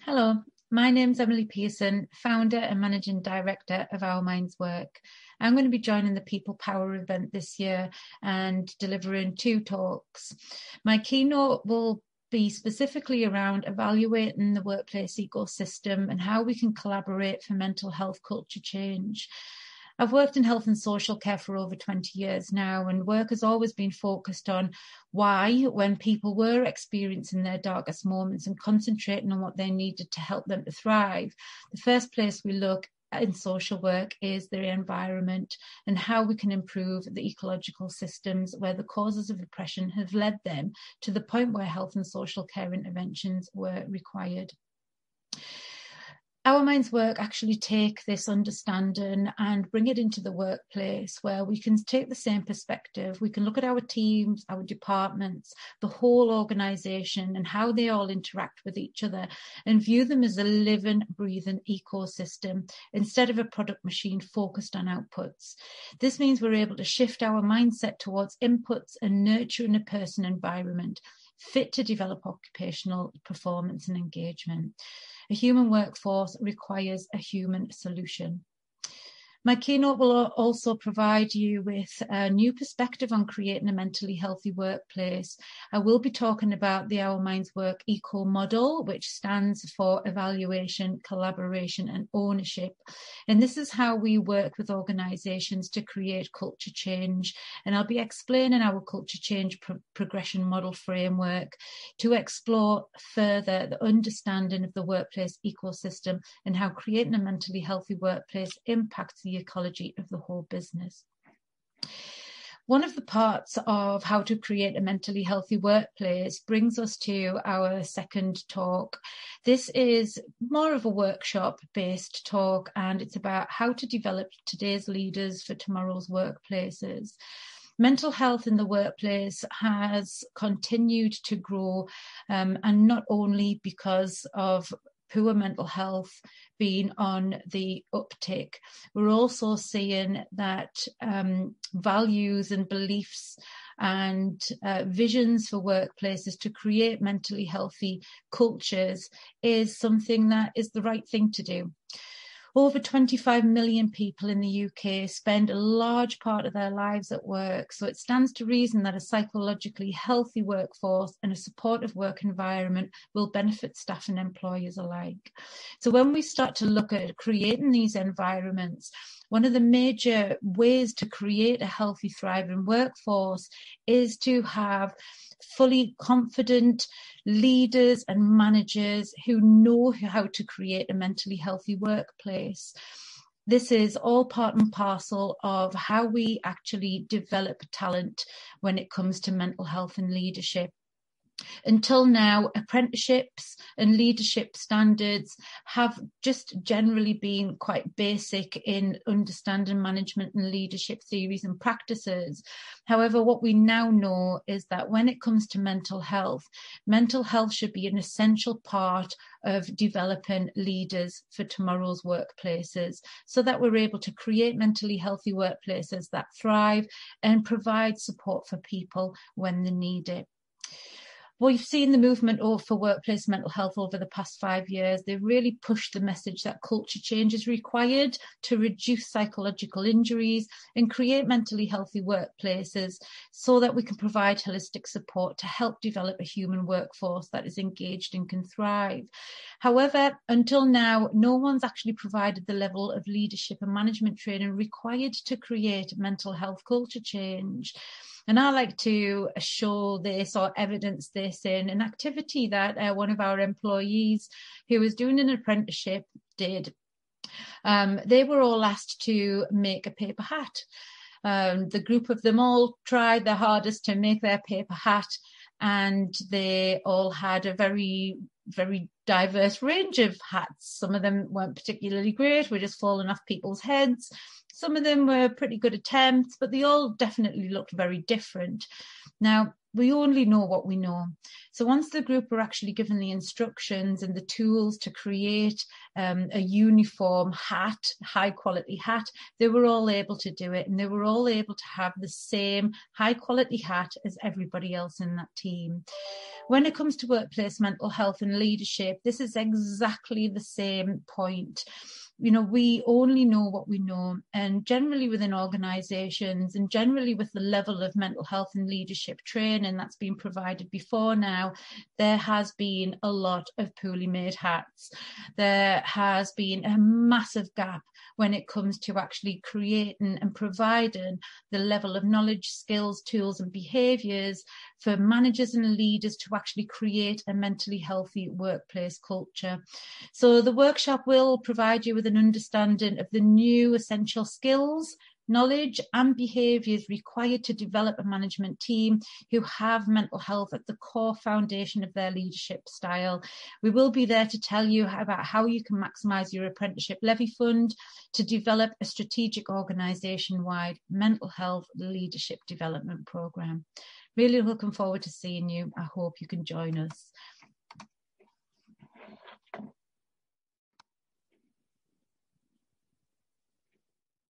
Hello, my name's Emily Pearson, founder and managing director of Our Minds Work. I'm going to be joining the People Power event this year and delivering 2 talks. My keynote will be specifically around evaluating the workplace ecosystem and how we can collaborate for mental health culture change. I've worked in health and social care for over 20 years now, and work has always been focused on why, when people were experiencing their darkest moments and concentrating on what they needed to help them to thrive, the first place we look in social work is their environment and how we can improve the ecological systems where the causes of oppression have led them to the point where health and social care interventions were required. Our Minds Work actually take this understanding and bring it into the workplace where we can take the same perspective. We can look at our teams, our departments, the whole organisation and how they all interact with each other and view them as a living, breathing ecosystem instead of a product machine focused on outputs. This means we're able to shift our mindset towards inputs and nurturing a person environment fit to develop occupational performance and engagement. A human workforce requires a human solution. My keynote will also provide you with a new perspective on creating a mentally healthy workplace. I will be talking about the Our Minds Work ECO model, which stands for evaluation, collaboration and ownership. And this is how we work with organisations to create culture change. And I'll be explaining our culture change progression model framework to explore further the understanding of the workplace ecosystem and how creating a mentally healthy workplace impacts the ecology of the whole business. One of the parts of how to create a mentally healthy workplace brings us to our second talk. This is more of a workshop-based talk, and it's about how to develop today's leaders for tomorrow's workplaces. Mental health in the workplace has continued to grow, and not only because of poor mental health being on the uptick. We're also seeing that values and beliefs and visions for workplaces to create mentally healthy cultures is something that is the right thing to do. Over 25 million people in the UK spend a large part of their lives at work, so it stands to reason that a psychologically healthy workforce and a supportive work environment will benefit staff and employers alike. So when we start to look at creating these environments, one of the major ways to create a healthy, thriving workforce is to have fully confident leaders and managers who know how to create a mentally healthy workplace. This is all part and parcel of how we actually develop talent when it comes to mental health and leadership. Until now, apprenticeships and leadership standards have just generally been quite basic in understanding management and leadership theories and practices. However, what we now know is that when it comes to mental health should be an essential part of developing leaders for tomorrow's workplaces so that we're able to create mentally healthy workplaces that thrive and provide support for people when they need it. We've seen the movement for workplace mental health over the past 5 years. They've really pushed the message that culture change is required to reduce psychological injuries and create mentally healthy workplaces so that we can provide holistic support to help develop a human workforce that is engaged and can thrive. However, until now, no one's actually provided the level of leadership and management training required to create mental health culture change. And I like to show this or evidence this in an activity that one of our employees who was doing an apprenticeship did. They were all asked to make a paper hat. The group of them all tried their hardest to make their paper hat, and they all had a very, very diverse range of hats. Some of them weren't particularly great, were just falling off people's heads. Some of them were pretty good attempts, but they all definitely looked very different. Now, we only know what we know. So once the group were actually given the instructions and the tools to create a uniform hat, high quality hat, they were all able to do it, and they were all able to have the same high quality hat as everybody else in that team. When it comes to workplace mental health and leadership, this is exactly the same point. You know, we only know what we know, and generally within organizations and generally with the level of mental health and leadership training that's been provided before now, there has been a lot of poorly made hats. There has been a massive gap when it comes to actually creating and providing the level of knowledge, skills, tools and behaviours for managers and leaders to actually create a mentally healthy workplace culture. So the workshop will provide you with an understanding of the new essential skills, knowledge and behaviours required to develop a management team who have mental health at the core foundation of their leadership style. We will be there to tell you about how you can maximise your apprenticeship levy fund to develop a strategic organisation-wide mental health leadership development programme. Really looking forward to seeing you. I hope you can join us.